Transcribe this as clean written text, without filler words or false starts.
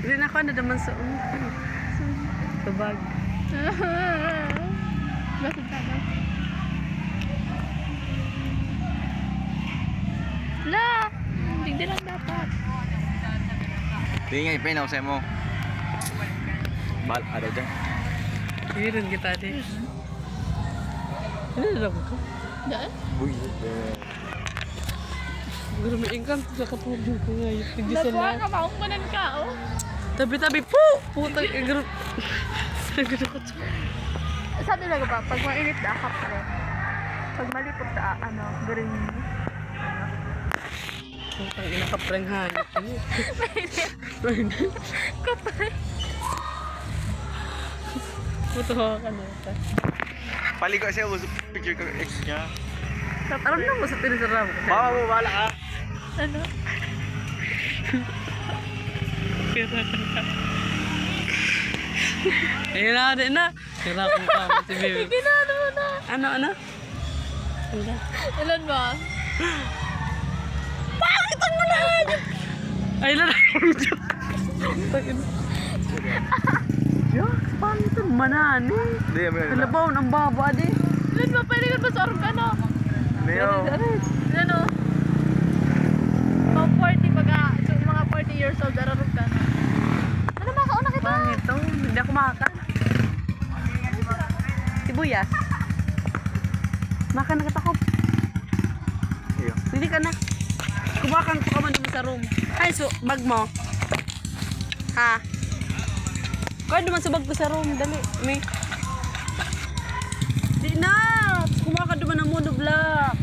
Hindi na ako na naman sa tubag. Bakit ka daw? La! Hindi lang dapat. Hindi nga, ipinaw sa'yo mo. Bal, ano dyan? Hirin kita di. Ano na ko? Daan? Uy, Siguro may ingkan sa kapatid ko ngayon. Hindi sa Nakuha lahat. ka, maungkunan ka, oh. Tabi-tabi po! Putang ingro. Sabi lang ba, pag mainit na akap rin. Pag malipot na, ano, green. Putang ina ka prang hanip. Kapre. Puto ka na. paligo siya, picture ko ex niya. Alam na mo sa tinisarap. Mama mo, bahala ka. Ano? Ayun na, din na. Hirap mo ka, si baby. Ginano mo na. Ano? Ano? Ilan ba? Pakitan mo lahat! Ay, lalaki mo dyan. Jokes, pangitan manani. Hindi, may Kalabaw ng baba di. Ilan ba? Pwede ka ba sa organo? Mayo. Ano? Pang 40 baga, so, mga 40 years old, ararog ka na. Ano makauna kita? Pangito, hindi ako makakan. Sibuyas. Makan na kita ko. Iyo. Hindi ka na. Kumakan ko ka man naman sa room. Ay, so, bag mo. Ha? Kaya naman sa bag ko sa room. Dali, may. Di na! Kumakan naman ng mono black.